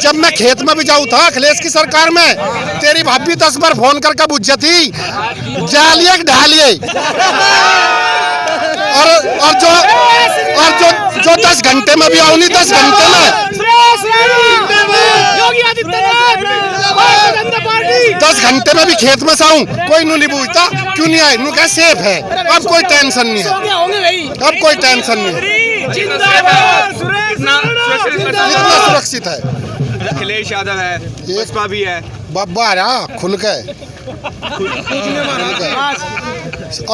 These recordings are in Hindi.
जब मैं खेत में भी जाऊँ था अखिलेश की सरकार में, तेरी भाभी 10 बार फोन करके बुझ थी जालिए ढालिए, और जो 10 घंटे में भी आऊँ नहीं, 10 घंटे में 10 घंटे में भी खेत में से आऊँ, कोई नू नहीं पूछता क्यों नहीं आए, नू क्या सेफ है, अब कोई टेंशन नहीं है, अब कोई टेंशन नहीं है, इतना सुरक्षित है। अखिलेश यादव है, बसपा भी है, बाबा रहा खुल के।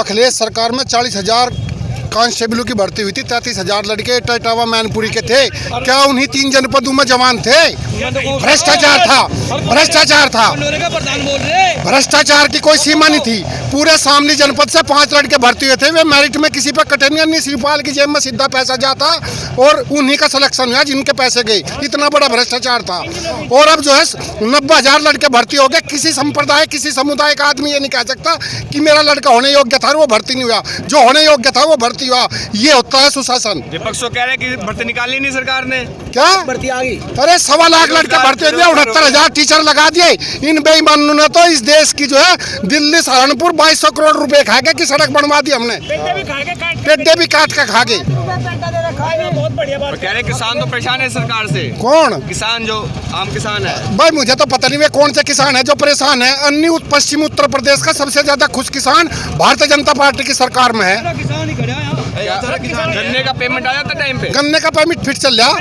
अखिलेश सरकार में 40,000 कांस्टेबलों की भर्ती हुई थी, 33,000 लड़के इटावा मैनपुरी के थे। क्या उन्हीं 3 जनपदों में जवान थे? भ्रष्टाचार था, भ्रष्टाचार था, भ्रष्टाचार की कोई सीमा नहीं थी। पूरे शामली जनपद से 5 लड़के भर्ती हुए थे, वे मेरिट में किसी पर कटनिया नहीं, शिवपाल की जेब में सीधा पैसा जाता और उन्हीं का सिलेक्शन हुआ जिनके पैसे गए। इतना बड़ा भ्रष्टाचार था। और अब जो है 90,000 लड़के भर्ती हो गए। किसी संप्रदाय, किसी समुदाय का आदमी ये नहीं कह सकता कि मेरा लड़का होने योग्य था और वो भर्ती नहीं हुआ, जो होने योग्य था वो भर्ती हुआ। ये होता है सुशासन। विपक्ष तो कह रहे हैं कि भर्ती निकाली नहीं सरकार ने, क्या भर्ती आ गई? अरे 1.25 लाख लड़के भर्ती हुए, 69,000 टीचर लगा दिए। इन बेईमानों ने तो इस देश की जो है दिल्ली सहारनपुर 2200 करोड़ रुपए खा गए कि सड़क बनवा दी हमने, पेड्डे भी काट के खा गए। कह रहे किसान तो परेशान है सरकार से। कौन किसान? जो आम किसान है। भाई मुझे तो पता नहीं वे कौन से किसान है जो परेशान है। अन्य पश्चिमी उत्तर प्रदेश का सबसे ज्यादा खुश किसान भारतीय जनता पार्टी की सरकार में है। गन्ने का पेमेंट आ जाता टाइम पे? गन्ने का पेमेंट फिट चल रहा।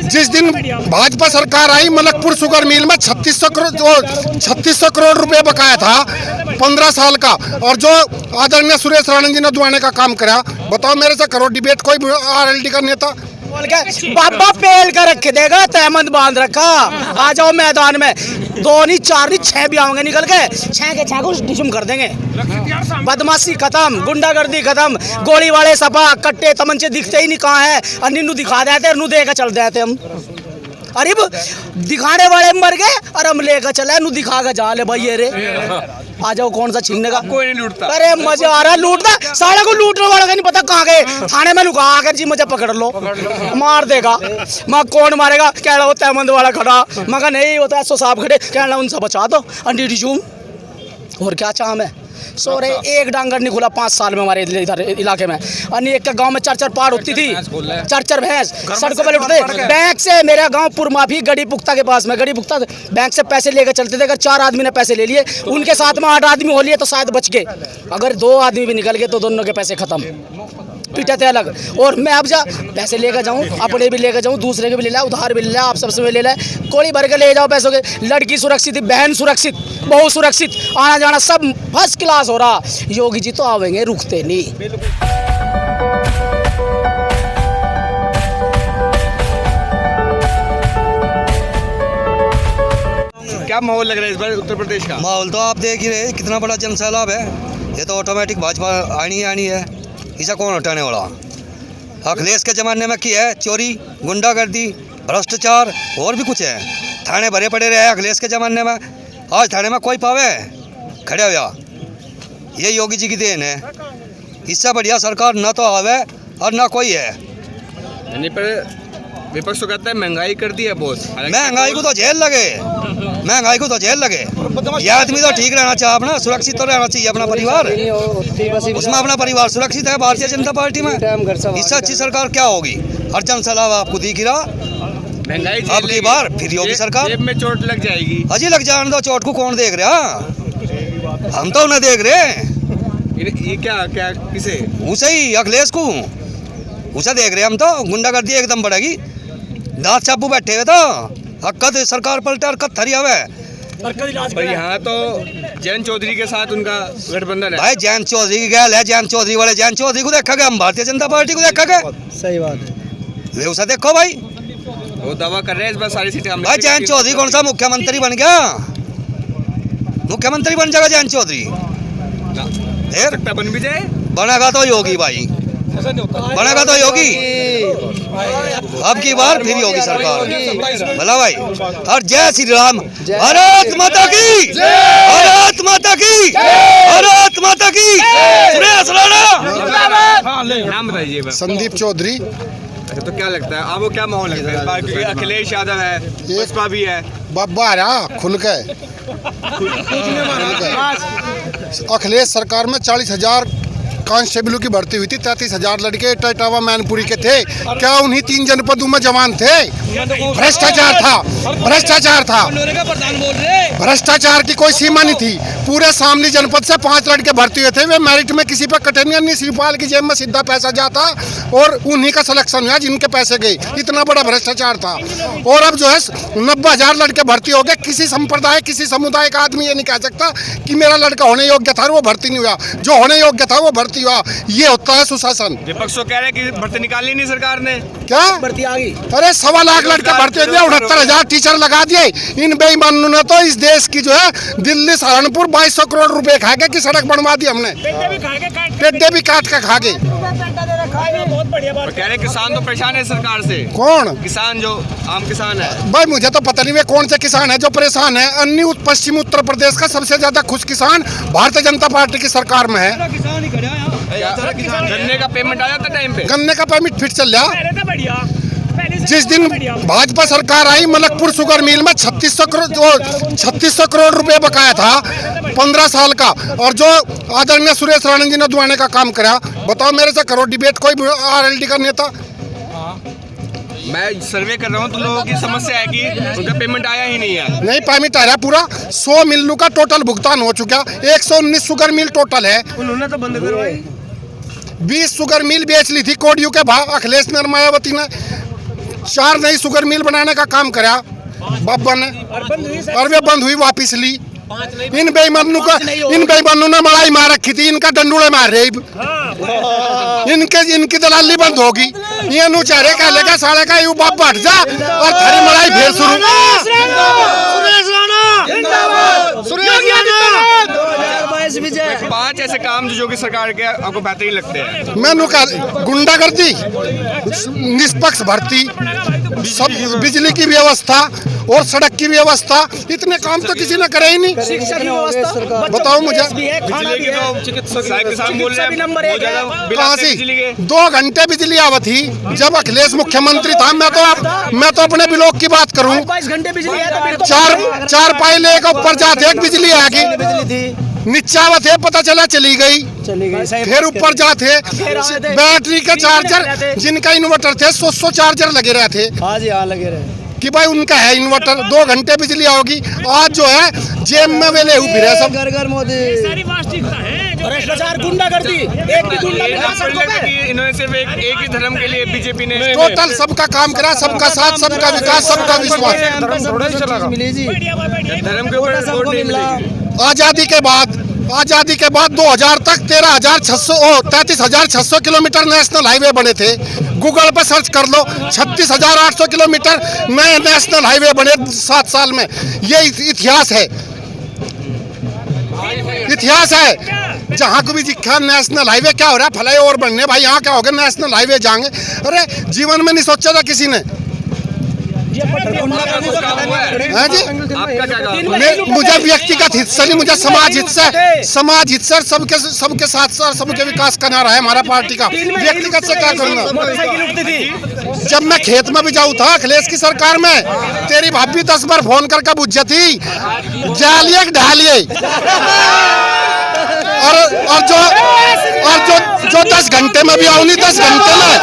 जिस दिन भाजपा सरकार आई, मलकपुर शुगर मिल में 3600 करोड़ रुपए बकाया था 15 साल का। और जो आदरणीय सुरेश राणा जी ने दुआने का काम करा, बताओ मेरे से करो डिबेट कोई आरएलडी का नेता। बाबा पेल कर रख देगा, तहमद बांध रखा। आ जाओ मैदान में, 2 नहीं 4 नहीं 6 भी आओगे निकल के, 6 के 6 को डिशम कर देंगे। बदमाशी खत्म, गुंडागर्दी खत्म, गोली वाले सपा कट्टे तमंचे दिखते ही नहीं कहाँ है। अन्नू दिखा देते, नू देकर चल देते हम। अरे दिखाने वाले मर गए और हम लेकर चले, नू दिखा कर जा ले भाई। अरे आ जाओ, कौन सा छीनने का? कोई नहीं लूटता। अरे मजा आ रहा है लूटता, सारे को लूटने वाला का नहीं पता कहाँ गए। थाने में लुका कर जी मुझे पकड़ लो, मार देगा। मैं कौन मारेगा? कह रहा हो तहमंद वाला खड़ा, मगर नहीं होता है। 100 साहब खड़े, कह रहा उनसे बचा दो अंडी डिशूम। और क्या चाह मैं सो रहे, एक डांगर नहीं खुला 5 साल में हमारे इधर इलाके में। अन्य एक का गांव में 4 पार होती थी, 4 भैंस सड़कों पर उठते। बैंक से मेरा गांव पुरमाफी गड़ी पुख्ता के पास में, गड़ी पुख्ता बैंक से पैसे लेकर चलते थे। अगर 4 आदमी ने पैसे ले लिए, उनके साथ में 8 आदमी हो लिए तो शायद बच गए। अगर 2 आदमी भी निकल गए तो दोनों के पैसे खत्म, पीटे थे अलग। और मैं अब जा पैसे लेकर जाऊँ, अपने भी लेकर जाऊँ, दूसरे के भी ले ला, उधार भी ले ला, आप सबसे ले ला, कोड़ी भर के ले जाओ पैसों के। लड़की सुरक्षित, बहन सुरक्षित, बहू सुरक्षित, आना जाना सब फर्स्ट क्लास हो रहा। योगी जी तो आवेंगे, रुकते नहीं। क्या माहौल लग रहा है इस बार उत्तर प्रदेश का? माहौल तो आप देख ही रहे, कितना बड़ा जन सैलाब है। ये तो ऑटोमेटिक भाजपा आनी ही आनी है, इसे कौन हटाने वाला? अखिलेश के ज़माने में की है चोरी, गुंडागर्दी, भ्रष्टाचार, और भी कुछ है। थाने भरे पड़े रहे अखिलेश के ज़माने में, आज थाने में कोई पावे खड़े हुआ। ये योगी जी की देन है। इससे बढ़िया सरकार ना तो आवे और ना कोई है। यानी पर विपक्ष तो कहता है महंगाई कर दी है बहुत। महंगाई को तो जेल लगे, महंगाई को तो जेल लगे। ये आदमी तो ठीक रहना चाहिए, अपना सुरक्षित तो रहना चाहिए अपना परिवार, उसमें अपना परिवार सुरक्षित है भारतीय जनता पार्टी में। इससे अच्छी सरकार क्या होगी? हर जन सलाह आपको दिख रहा। महंगाई अब की बार फिर योगी सरकार, जेब में चोट लग जाएगी। अजी लग जाने दो, चोट को कौन देख रहा? हम तो उन्हें देख रहे। ये क्या क्या किसे? उसे ही, अखिलेश को, उसे देख रहे हम तो। गुंडागर्दी एकदम बढ़ेगी, दांत चापू बैठे हुए तो हक्कत सरकार पलटे और कद थरी हवे। पर यहाँ तो जैन चौधरी के साथ उनका गठबंधन है। भाई जैन चौधरी की गैल है, जैन चौधरी वाले जैन चौधरी को देखा गया, हम भारतीय जनता पार्टी को देखा गया। सही बात है, वे उसे देखो भाई, वो दावा कर रहे हैं इस बार सारी सीटें हम। भाई जैन चौधरी कौन सा मुख्यमंत्री बन गया? मुख्यमंत्री बन जाएगा जैन चौधरी, बन भी जाए। बनेगा तो योगी भाई, बनेगा तो योगी। अब की बार फिर योगी सरकार भला भाई। और जय श्री राम, भारत माता की, भारत माता की, भारत माता की। सुरेश राणा। नाम बताइए। संदीप चौधरी, अच्छा, तो क्या लगता है आपको, क्या माहौल लगता है इस बार, क्योंकि अखिलेश यादव है, बसपा भी है। बब्बा रहा खुल के अखिलेश सरकार में 40,000 कांस्टेबलों की भर्ती हुई थी। 33,000 लड़के इटावा मैनपुरी के थे। क्या उन्हीं 3 जनपदों में जवान थे? भ्रष्टाचार था, भ्रष्टाचार था, भ्रष्टाचार की कोई सीमा नहीं थी। पूरे शामली जनपद से 5 लड़के भर्ती हुए थे। वे मेरिट में किसी पर कटनिया नहीं, शिवपाल की जेब में सीधा पैसा जाता और उन्हीं का सिलेक्शन हुआ जिनके पैसे गए। इतना बड़ा भ्रष्टाचार था। और अब जो है 90,000 लड़के भर्ती हो गए। किसी संप्रदाय, किसी समुदाय का आदमी ये नहीं कह सकता कि मेरा लड़का होने योग्य था वो भर्ती नहीं हुआ। जो होने योग्य था वो भर्ती हुआ। ये होता है सुशासन। विपक्ष तो कह रहे हैं कि भर्ती निकाली नहीं सरकार ने। क्या भर्ती आ गई? अरे 1.25 लाख लड़के भर्ती दिए, 69,000 टीचर लगा दिए। इन बेईमानों ने तो इस देश की जो है दिल्ली सहारनपुर 2200 करोड़ रुपए खा के की सड़क बनवा दी हमने। पेड्डे भी काट के खा गए। और कह रहे किसान तो परेशान है सरकार से। कौन किसान? जो आम किसान है। भाई मुझे तो पता नहीं वे कौन से किसान है जो परेशान है। अन्य पश्चिमी उत्तर प्रदेश का सबसे ज्यादा खुश किसान भारतीय जनता पार्टी की सरकार में है। गन्ने का पेमेंट आ जाता टाइम पे? गन्ने का पेमेंट फिर चल रहा। जिस दिन भाजपा सरकार आई, मलकपुर शुगर मिल में 3600 करोड़ रुपए बकाया था 15 साल का। और जो आदरणीय सुरेश राणा जी ने दुआने का काम करा। बताओ मेरे से करो डिबेट कोई आरएलडी का नेता। मैं सर्वे कर रहा हूँ तो लोगों की समस्या है कि उनका पेमेंट आया ही नहीं है। नहीं, पेमेंट आ रहा पूरा। 100 मिलों का टोटल भुगतान हो चुका। 119 शुगर मिल टोटल है। उन्होंने तो बंद करवाई। 20 शुगर मिल बेच ली थी कोडियों के भाव। अखिलेश ने, मायावती ने 4 नई शुगर मिल बनाने का काम करा बाबा ने, और वे बंद हुई, वापिस ली। इन बेईमानों ने मलाई मार रखी थी। इनका डंडूड़े मार रहे। इनकी दलाली बंद होगी। ये नु चारे का लेगा साढ़े का यू बाप हट जा और थारी मलाई फिर शुरू। सुरेश 5 ऐसे काम जो कि सरकार के आपको बेहतरीन लगते हैं। मैंने कहा गुंडागर्दी, निष्पक्ष भर्ती, सब बिजली की व्यवस्था और सड़क की व्यवस्था। इतने काम तो किसी ने करे ही नहीं। शिक्षा की व्यवस्था बताओ मुझे। बिजली की तो चिकित्सक किसान बोल रहे हैं कहाँ से 2 घंटे बिजली आवत थी जब अखिलेश मुख्यमंत्री था। मैं तो अपने ब्लॉक की बात करूँ। 22 घंटे बिजली है तो 4 पाइले के ऊपर जाते एक बिजली आ गई। नीचावत है पता चला चली गई। फिर ऊपर जाते बैटरी के चार्जर, जिनका इन्वर्टर थे 100 चार्जर लगे रहे थे। हाँ जी, हाँ लगे रहे कि भाई उनका है इन्वर्टर। 2 घंटे बिजली आओगी। आज जो है जेब में वे ले फिर है सब। घर मोदी भ्रष्टाचार, गुंडागर्दी। एक भी गुंडा नहीं खा सकता है। इन्होंने सिर्फ एक ही धर्म के लिए बीजेपी ने टोटल सबका काम करा, सबका साथ, सबका विकास, सबका विश्वास। धर्म के ऊपर वोट नहीं मिलेगी। आजादी के बाद 2000 तक 33,600 किलोमीटर नेशनल हाईवे बने थे। गूगल पर सर्च कर लो, 36,800 किलोमीटर नए नेशनल हाईवे बने 7 साल में। ये इतिहास है, इतिहास है। जहाँ को भी दिखा नेशनल हाईवे क्या हो रहा है, फलाई और बनने भाई यहाँ क्या हो गया, नेशनल हाईवे जाएंगे। अरे जीवन में नहीं सोचा था किसी ने। हाँ जी, आपका क्या काम? मुझे व्यक्तिगत हित से नहीं, मुझे समाज हित से सबके साथ सबके विकास करना रहा है हमारा पार्टी का। व्यक्तिगत से क्या करूँगा? जब मैं खेत में भी जाऊँ था अखिलेश की सरकार में, तेरी भाभी 10 बार फोन करके बुझ जाती जालिए ढालिए। और जो 10 घंटे में भी आऊँ नहीं, 10 घंटे में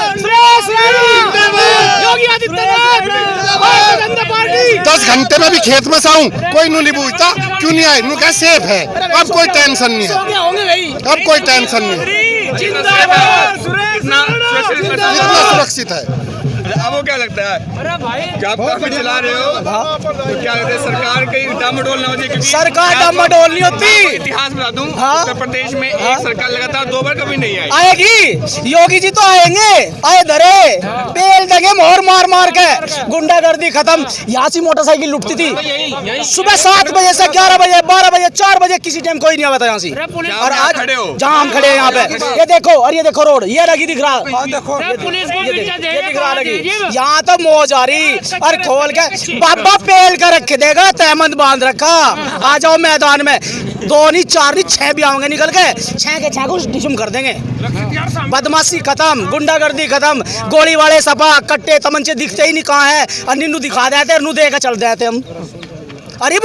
10 घंटे में भी खेत में से आऊँ, कोई नहीं पूछता क्यों नहीं आए। क्या सेफ है, अब कोई टेंशन नहीं है, अब कोई टेंशन नहीं है। इतना सुरक्षित है। अब वो क्या लगता है कि आप काफी चला रहे हो तो क्या लगता है सरकार कहीं डामाडोल ना हो जाए? क्योंकि सरकार डामाडोल नहीं होती। इतिहास बता दूं, हाँ? उत्तर प्रदेश में एक सरकार लगातार 2 बार कभी नहीं आई। आएगी, योगी जी तो आएंगे, आए धरे पेल देंगे मोहर मार मार के। गुंडागर्दी खत्म। यहाँ से मोटरसाइकिल लुटती थी सुबह 7 बजे से 11 बजे 12 बजे 4 बजे, किसी टाइम कोई नहीं आता यहाँ से। और आज खड़े हो जहाँ हम खड़े हैं यहाँ पे, ये देखो, और ये देखो रोड, ये लगी दिख रहा, ये दिख रहा लगी। यहाँ तो मौज आ रही और खोल के बाबा पेल कर रखे देगा, तहमंद बांध रखा। आ जाओ मैदान में, 2 नहीं 4 नहीं 6 भी आएंगे निकल के, 6 के 6 को डिशम कर देंगे। बदमाशी खत्म, गुंडागर्दी खत्म, गोली वाले सपा कट्टे तमंचे दिखते ही नहीं कहाँ है, और निन्नू दिखा देते नु देकर चल देते हम। अरे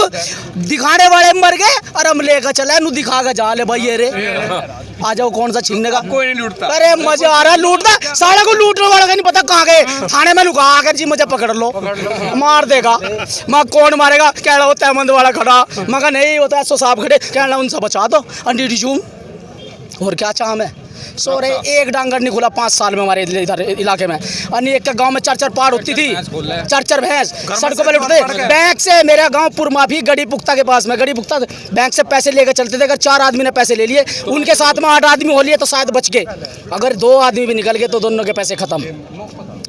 दिखाने वाले मर गए और हम लेकर चले, नु दिखा के जा ले भाई ये रे। आ जाओ, कौन सा छीनने का, कोई नहीं लूटता। अरे मजा आ रहा है लूटता, साले को लूटने वाला का नहीं पता कहाँ गए, थाने में लुका कर जी मुझे पकड़ लो, मार देगा। मैं कौन मारेगा, कह रहा होता है मंद वाला खड़ा, मगर नहीं होता है, 100 साहब खड़े, कह रहा उनसे बचा दो अंडी झूम। और क्या चाह मैं सो रे, एक डांगर नहीं खुला 5 साल में हमारे इधर इलाके में। अन्य एक गांव में 4-4 पार होती थी, 4-4 भैंस सड़कों पर उठते। बैंक से मेरा गांव पुरमाफी गड़ी पुख्ता के पास में, गड़ी पुख्ता बैंक से पैसे लेकर चलते थे। अगर 4 आदमी ने पैसे ले लिए, उनके साथ में 8 आदमी हो लिए तो शायद बच गए। अगर 2 आदमी भी निकल गए तो दोनों के पैसे खत्म,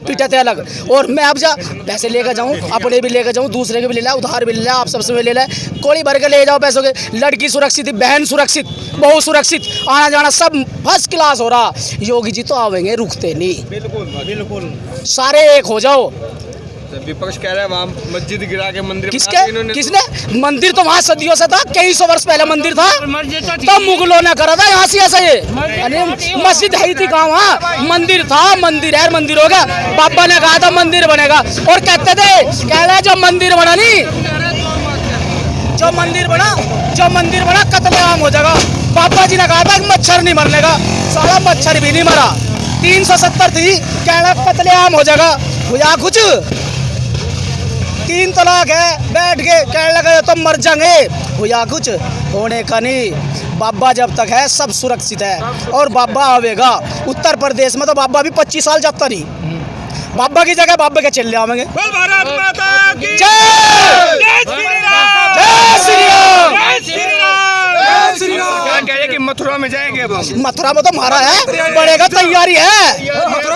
पीटे थे अलग। और मैं अब जा पैसे लेकर जाऊँ, अपने भी लेकर जाऊँ, दूसरे के भी ले ला, उधार भी ले ला, आप सबसे भी ले ला, कोड़ी भर के ले जाओ पैसों के। लड़की सुरक्षित, बहन सुरक्षित, बहू सुरक्षित, आना जाना सब फर्स्ट क्लास हो रहा। योगी जी तो आवेंगे, रुकते नहीं, बिल्कुल सारे एक हो जाओ। विपक्ष कह रहा है वहाँ मस्जिद गिरा के मंदिर किसके किसने? मंदिर तो वहाँ सदियों से था, कई 100 वर्ष पहले मंदिर था, तब मुगलों ने करा था यहाँ से ऐसा। ये मस्जिद है थी कहाँ, वहाँ मंदिर था, मंदिर है, मंदिर हो गया। बाबा ने कहा था मंदिर बनेगा, और कहते थे, कह रहे जो मंदिर बना नहीं, जो मंदिर बना कत्लेआम हो जाएगा। बाबा जी ने कहा था मच्छर नहीं मरने का, सारा मच्छर भी नहीं मरा। 370 थी, कह रहा कत्लेआम हो जाएगा, हुआ कुछ 3 तलाक है, बैठ के कहने लगे तो मर जाएंगे, हुआ कुछ होने का नहीं। बाबा जब तक है सब सुरक्षित है, और बाबा आवेगा। उत्तर प्रदेश में तो बाबा भी 25 साल जाता नहीं, बाबा की जगह बाबा के चले आवेंगे। भारत माता की जय श्री राम। क्या कह रहे कि मथुरा में जाएंगे अब हम? मथुरा में तो मारा है, बढ़ेगा, तैयारी है,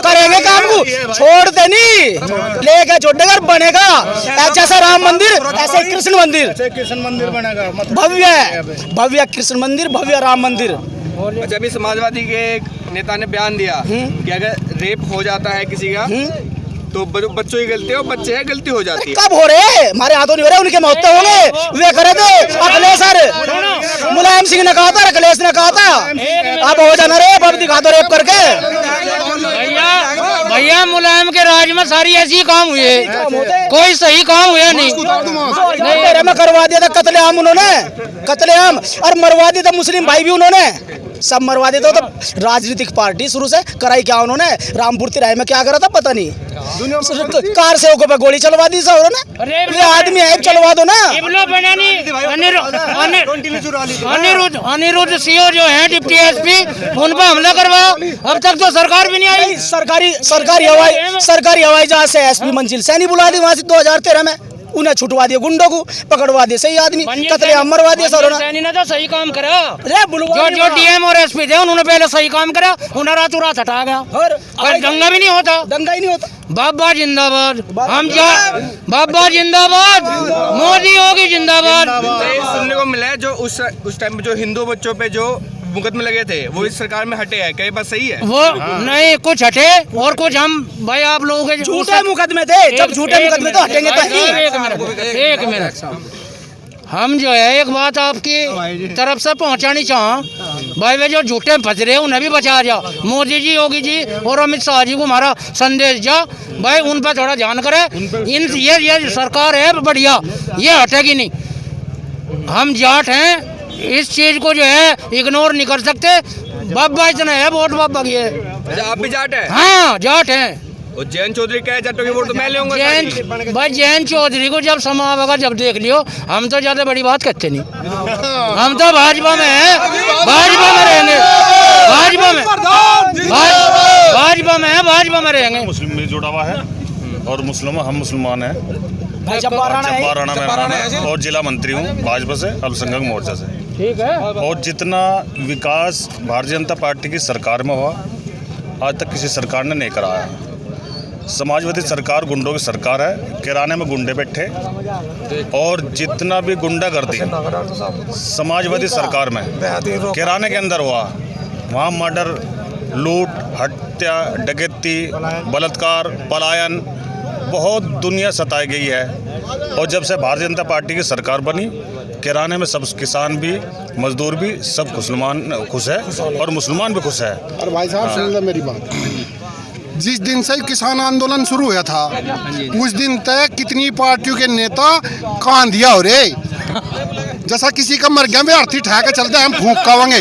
करेंगे काम को, छोड़ दे नहीं, लेके छोड़ेगा, बनेगा। जैसे राम मंदिर ऐसे कृष्ण मंदिर बनेगा, भव्य कृष्ण मंदिर, भव्य राम मंदिर। अच्छा, अभी समाजवादी के एक नेता ने बयान दिया कि अगर रेप हो जाता है किसी का तो बच्चों की गलती है, और बच्चे है गलती हो जाती है। कब हो रहे, हमारे हाथों नहीं हो रहे, उनके मौतें होंगे, वे करे थे अखिलेश सर, मुलायम सिंह ने कहा था, अखिलेश ने कहा था, अब हो जाना रेप, अब दिखा दो रेप करके। भैया मुलायम के राज में सारी ऐसी काम हुए, कोई सही काम हुआ नहीं। तेरे में करवा दिया था कत्लेआम उन्होंने, कत्लेआम, और मरवा दिया था मुस्लिम भाई भी उन्होंने, सब मरवा दिया था। तो राजनीतिक पार्टी शुरू से कराई क्या उन्होंने, रामपुर तिराहे में क्या करा था पता नहीं, कार सेवकों पे गोली चलवा दी सब उन्होंने। ये आदमी है, चलवा दो ना। अनिरुद्ध सीओ जो है डिप्टी एसपी, उन पर हमला करवाओ, अब तक तो सरकार भी नहीं आई। सरकारी हवाई जहाज से एसपी मंजिल सैनी बुला दी वहाँ से 2013 में, उन्हें छुटवा दिया, गुंडों को पकड़वा दिया, सही आदमी कत्लेआम मरवा दिया सर। सैनी ने तो सही काम करा, जो जो डीएम और एसपी थे उन्होंने पहले सही काम करा, उन्हें रातों रात हटा गया, और दंगा भी नहीं होता, दंगा ही नहीं होता। बाबा जिंदाबाद, हम जा बाबा जिंदाबाद, मोदी योगी जिंदाबाद। ये सुनने को मिला है जो उस टाइम पे जो हिंदू बच्चों पे जो मुकदमे लगे थे वो इस सरकार में हटे हैं, क्या ये बात सही है? वो नहीं, कुछ हटे और कुछ हम भाई आप लोगों के झूठे मुकदमे थे, जब झूठे मुकदमे तो हटेंगे तो ही। एक मिनट, हम जो है एक बात आपकी तरफ से पहुंचानी चाह भाई, वे जो झूठे फंस रहे हैं उन्हें भी बचा जाओ। मोदी जी, योगी जी और अमित शाह जी को हमारा संदेश जाओ भाई, उन पर थोड़ा ध्यान करें। ये सरकार है बढ़िया, ये हटेगी नहीं। हम जाट हैं, इस चीज को जो है इग्नोर नहीं कर सकते। बाबा इतना है, वोट बाबा की है। अच्छा, आप भी जाट है? हाँ जाट हैं। और जैन चौधरी क्या है, जाटों की वोट तो मैं लूंगा। भाई जैन चौधरी को जब समय आएगा जब देख लियो, हम तो ज्यादा बड़ी बात करते नहीं, हम तो भाजपा में हैं, भाजपा में रहेंगे, भाजपा में भाजपा में रहेंगे। मुस्लिम भी जुड़ा हुआ है, और हम मुसलमान हैं। चंपारण में और जिला मंत्री हूँ भाजपा से, अल्पसंख्यक मोर्चा से। ठीक है। और जितना विकास भारतीय जनता पार्टी की सरकार में हुआ, आज तक किसी सरकार ने नहीं कराया। समाजवादी सरकार गुंडों की सरकार है, किराने में गुंडे बैठे, और जितना भी गुंडागर्दी समाजवादी सरकार में किराने के अंदर हुआ, वहाँ मर्डर, लूट, हत्या, डकैती हत्या, बलात्कार, पलायन, बहुत दुनिया सताई गई है। और जब से भारतीय जनता पार्टी की सरकार बनी, किराने में सब किसान भी, मजदूर भी, सब खुश है और मुसलमान भी खुश है। और भाई साहब सुन लो मेरी बात, जिस दिन से किसान आंदोलन शुरू हुआ था उस दिन तक कितनी पार्टियों के नेता कान दिया हो रे, जैसा किसी का मर गया वे अर्थी ठा के चलते हम फूंक कावेंगे।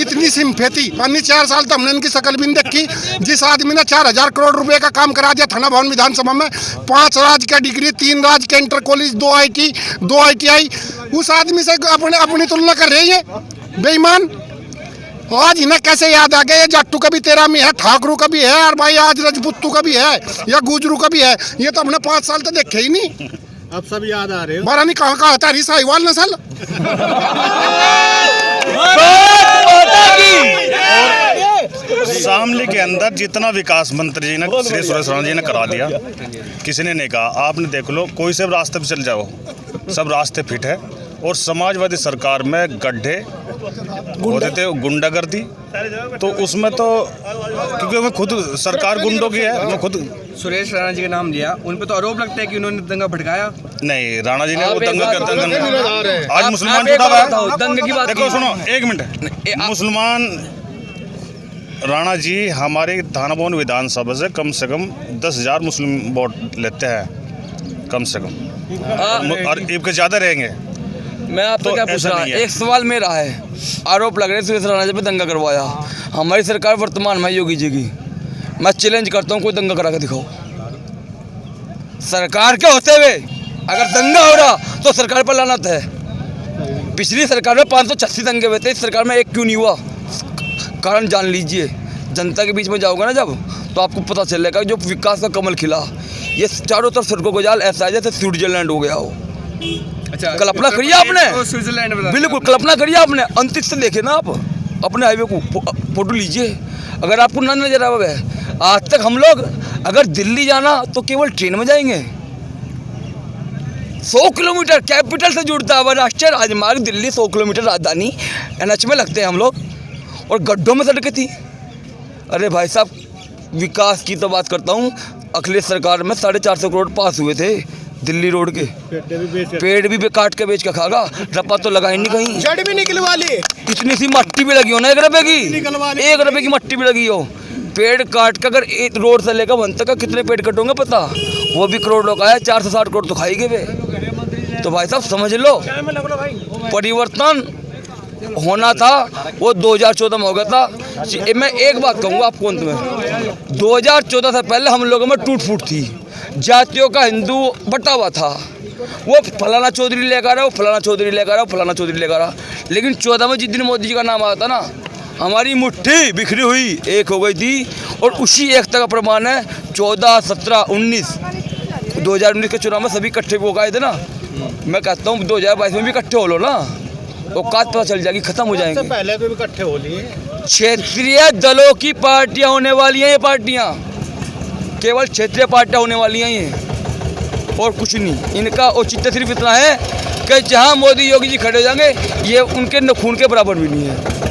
इतनी सिंपैथी अन्य 4 साल तो हमने इनकी शक्ल भी नहीं देखी। जिस आदमी ने 4000 करोड़ रुपए का काम करा दिया थाना भवन विधानसभा में, 5 राज्य का डिग्री, 3 राज्य के इंटर कॉलेज, 2 IT, 2 ITI, उस आदमी से अपनी तुलना कर रही है बेईमान। आज इन्हें कैसे याद आ गया, ये जाट्टू का भी तेरा में है, ठाकरू का भी है, और भाई आज राजपूतू का भी है या गुजरू का भी है। ये तो हमने 5 साल तो देखे ही नहीं, अब सब याद आ रहे हो। बारा नहीं कहाँ होता है साहिवाल नस्ल। शामली के अंदर जितना विकास मंत्री जी ने, श्री सुरेश राणा जी ने करा दिया, किसी ने नहीं कहा। आपने देख लो, कोई से रास्ते पे चल जाओ, सब रास्ते फिट है। और समाजवादी सरकार में गड्ढे होते थे, गुंडागर्दी, तो उसमें तो क्योंकि मैं खुद सरकार गुंडों की है, मैं खुद सुरेश राणा जी का नाम लिया, उन पे तो आरोप लगता है कि उन्होंने दंगा भड़काया। नहीं, राणा जी ने वो दंगा आज मुसलमान आप एक जुड़ा हुआ बात बताओ, है। दंगे की बात देखो की। सुनो, 1 मिनट, मुसलमान राणा जी हमारे थाना भवन विधानसभा से कम 10,000 मुस्लिम वोट लेते हैं कम से कम, और इनके ज़्यादा रहेंगे। मैं आपसे तो क्या पूछ ऐसा रहा नहीं है। एक सवाल मेरा है, आरोप लग रहे हैं सुरेश राणा जी पे दंगा करवाया। हमारी सरकार वर्तमान में योगी जी की, मैं चैलेंज करता हूँ, कोई दंगा करा के दिखाओ। सरकार के होते हुए अगर दंगा हो रहा तो सरकार पर लानत है। पिछली सरकार में 586 दंगे हुए थे, इस सरकार में एक क्यों नहीं हुआ? कारण जान लीजिए, जनता के बीच में जाओगे ना जब, तो आपको पता चलेगा जो विकास का कमल खिला। ये चारों तरफ सड़कों को जाल ऐसा है जैसे स्विट्जरलैंड हो गया हो। अच्छा, कल्पना करिए आपने, स्विट्जरलैंड बता बिल्कुल कल्पना करिए आपने। अंतरिक्ष से देखे ना आप, अपने हाईवे को फोटो लीजिए, अगर आपको ना नजर आवे। आज तक हम लोग अगर दिल्ली जाना तो केवल ट्रेन में जाएंगे। 100 किलोमीटर कैपिटल से जुड़ता है राष्ट्रीय राजमार्ग दिल्ली, 100 किलोमीटर राजधानी NH में लगते हैं हम लोग, और गड्ढों में सड़कें थी। अरे भाई साहब, विकास की तो बात करता हूँ, अखिलेश सरकार में 450 करोड़ पास हुए थे दिल्ली रोड के। पेड़ भी काट के बेच के खागा, रपा तो लगा ही नहीं कहीं। जड़ भी निकलवा ली, इतनी सी मट्टी भी लगी हो ना 1 रुपए की, 1 रुपए की मट्टी भी लगी हो। पेड़ काट के अगर एक रोड से लेकर वन तक कितने पेड़ कटोगे पता, वो भी करोड़ों का है, 460 करोड़ तो खाई गए। तो भाई साहब समझ लो, परिवर्तन होना था वो 2014 में हो गया था। मैं एक बात कहूँगा आपको अंत में, 2014 से पहले हम लोगों में टूट फूट थी, जातियों का हिंदू बटा हुआ था। वो फलाना चौधरी लेकर आ रहा, वो फलाना चौधरी लेकर आ रहा, फलाना चौधरी लेकर आ रहा। लेकिन 14 में जिस दिन मोदी जी का नाम आया था ना, हमारी मुट्ठी बिखरी हुई एक हो गई थी। और उसी एकता का प्रमाण है 14, 17, 19, 2019 के चुनाव में सभी इकट्ठे हो गए थे ना। मैं कहता हूँ 2022 में भी इकट्ठे हो लो ना, औकात पता चल जाएगी, खत्म हो जाएंगे। पहले तो भी इकट्ठे हो लिए। क्षेत्रीय दलों की पार्टियां होने वाली हैं, ये पार्टियां केवल क्षेत्रीय पार्टियां होने वाली हैं ये, और कुछ नहीं। इनका औचित्य सिर्फ इतना है कि जहां मोदी योगी जी खड़े हो जाएंगे, ये उनके खून के बराबर भी नहीं है।